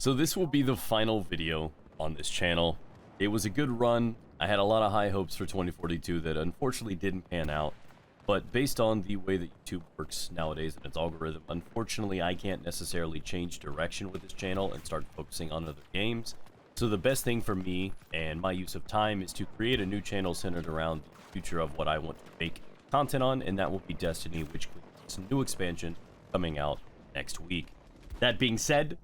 So this will be the final video on this channel. It was a good run. I had a lot of high hopes for 2042 that unfortunately didn't pan out. But based on the way that YouTube works nowadays and its algorithm, unfortunately I can't necessarily change direction with this channel and start focusing on other games. So the best thing for me and my use of time is to create a new channel centered around the future of what I want to make content on, and that will be Destiny, which is a new expansion coming out next week. That being said,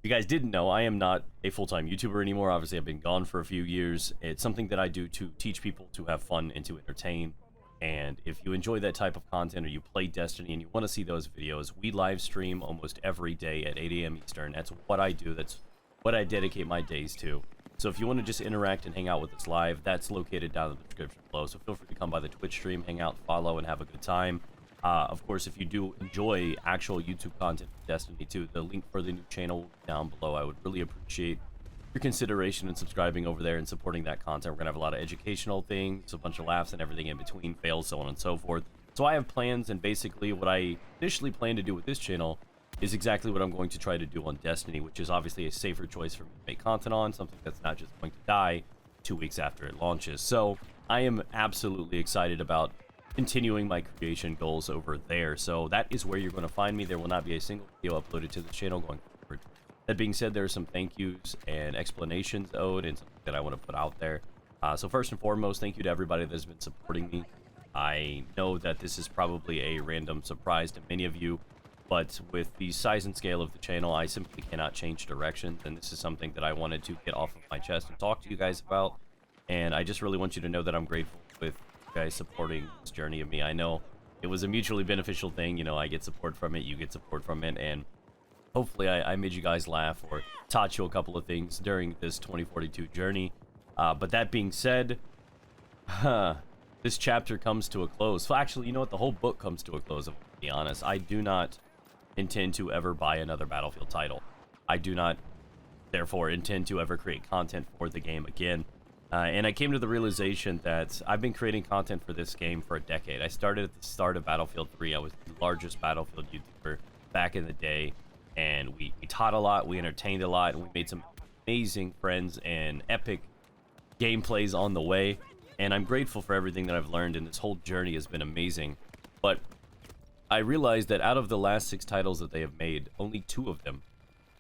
if you guys didn't know, I am not a full-time YouTuber anymore. Obviously, I've been gone for a few years. It's something that I do to teach people to have fun and to entertain. And if you enjoy that type of content or you play Destiny and you want to see those videos, we live stream almost every day at 8 a.m. Eastern. That's what I do. That's what I dedicate my days to. So if you want to just interact and hang out with us live, that's located down in the description below. So feel free to come by the Twitch stream, hang out, follow, and have a good time. Of course, if you do enjoy actual YouTube content for Destiny 2, the link for the new channel will be down below. I would really appreciate your consideration and subscribing over there and supporting that content. We're going to have a lot of educational things, a bunch of laughs and everything in between, fails, so on and so forth. So I have plans, and basically what I initially planned to do with this channel is exactly what I'm going to try to do on Destiny, which is obviously a safer choice for me to make content on, something that's not just going to die 2 weeks after it launches. So I am absolutely excited about continuing my creation goals over there. So that is where you're going to find me. There will not be a single video uploaded to the channel going forward. That being said, there are some thank yous and explanations owed and something that I want to put out there. So first and foremost, thank you to everybody that's been supporting me. I know that this is probably a random surprise to many of you, but with the size and scale of the channel, I simply cannot change directions, and this is something that I wanted to get off of my chest and talk to you guys about. And I just really want you to know that I'm grateful with guys supporting this journey of me. I know it was a mutually beneficial thing. You know, I get support from it, you get support from it, and hopefully I made you guys laugh or taught you a couple of things during this 2042 journey. But that being said, this chapter comes to a close. Well, actually, you know what? The whole book comes to a close, to be honest. I do not intend to ever buy another Battlefield title. I do not, therefore, intend to ever create content for the game again. And I came to the realization that I've been creating content for this game for a decade. I started at the start of Battlefield 3. I was the largest Battlefield YouTuber back in the day, and we taught a lot, we entertained a lot, and we made some amazing friends and epic gameplays on the way. And I'm grateful for everything that I've learned, and this whole journey has been amazing. But I realized that out of the last 6 titles that they have made, only 2 of them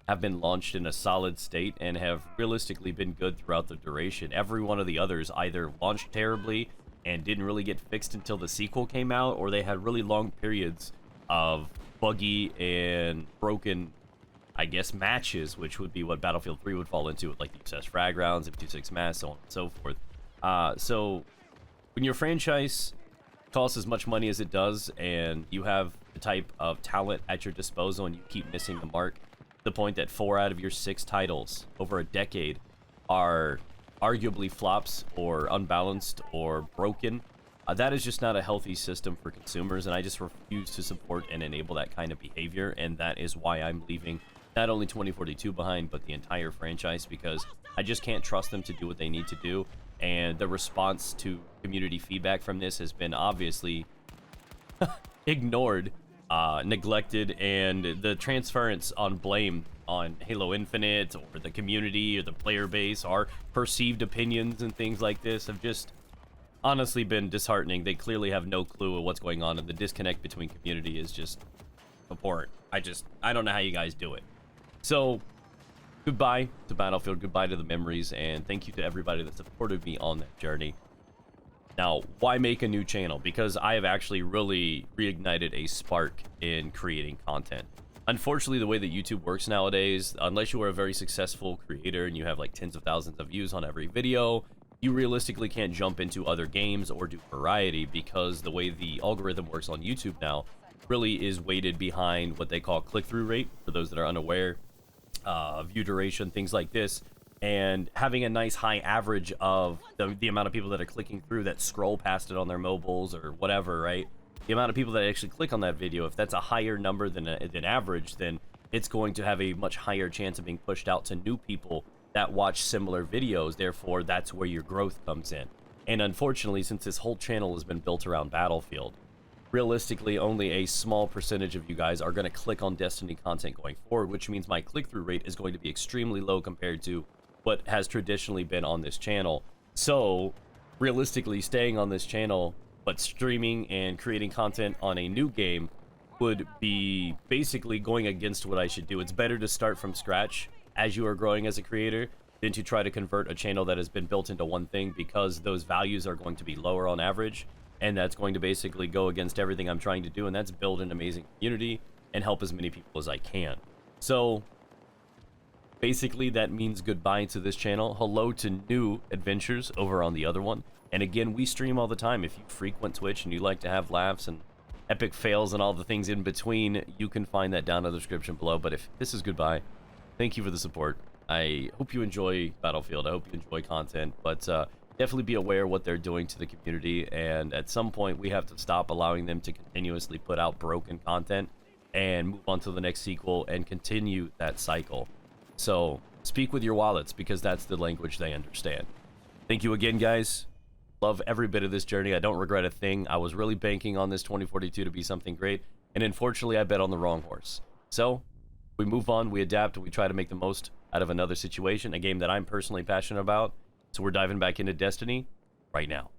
have been launched in a solid state and have realistically been good throughout the duration. Every one of the others either launched terribly and didn't really get fixed until the sequel came out, or they had really long periods of buggy and broken, I guess, matches, which would be what Battlefield 3 would fall into, with like the USS Frag Rounds, M26 Mass, so on and so forth. So when your franchise costs as much money as it does, and you have the type of talent at your disposal, and you keep missing the mark, the point that 4 out of your 6 titles over a decade are arguably flops or unbalanced or broken, that is just not a healthy system for consumers, and I just refuse to support and enable that kind of behavior. And that is why I'm leaving not only 2042 behind, but the entire franchise, because I just can't trust them to do what they need to do. And the response to community feedback from this has been obviously ignored, neglected, and the transference on blame on Halo Infinite or the community or the player base, our perceived opinions and things like this have just honestly been disheartening. They clearly have no clue of what's going on, and the disconnect between community is just abhorrent. I don't know how you guys do it. So goodbye to Battlefield, goodbye to the memories, and thank you to everybody that supported me on that journey. Now, why make a new channel? Because I have actually really reignited a spark in creating content. Unfortunately, the way that YouTube works nowadays, unless you are a very successful creator and you have like tens of thousands of views on every video, you realistically can't jump into other games or do variety, because the way the algorithm works on YouTube now really is weighted behind what they call click-through rate, for those that are unaware, view duration, things like this. And having a nice high average of the amount of people that are clicking through, that scroll past it on their mobiles or whatever, right? The amount of people that actually click on that video, if that's a higher number than average, then it's going to have a much higher chance of being pushed out to new people that watch similar videos. Therefore, that's where your growth comes in. And unfortunately, since this whole channel has been built around Battlefield, realistically only a small percentage of you guys are going to click on Destiny content going forward, which means my click-through rate is going to be extremely low compared to what has traditionally been on this channel. So realistically, staying on this channel but streaming and creating content on a new game would be basically going against what I should do. It's better to start from scratch as you are growing as a creator than to try to convert a channel that has been built into one thing, because those values are going to be lower on average, and that's going to basically go against everything I'm trying to do, and that's build an amazing community and help as many people as I can. So basically that means goodbye to this channel. Hello to new adventures over on the other one. And again, we stream all the time. If you frequent Twitch and you like to have laughs and epic fails and all the things in between, you can find that down in the description below. But if this is goodbye, thank you for the support. I hope you enjoy Battlefield. I hope you enjoy content, but definitely be aware what they're doing to the community, and at some point we have to stop allowing them to continuously put out broken content and move on to the next sequel and continue that cycle. So speak with your wallets, because that's the language they understand. Thank you again, guys. Love every bit of this journey. I don't regret a thing. I was really banking on this 2042 to be something great, and unfortunately I bet on the wrong horse. So we move on, we adapt, and we try to make the most out of another situation, a game that I'm personally passionate about. So we're diving back into Destiny right now.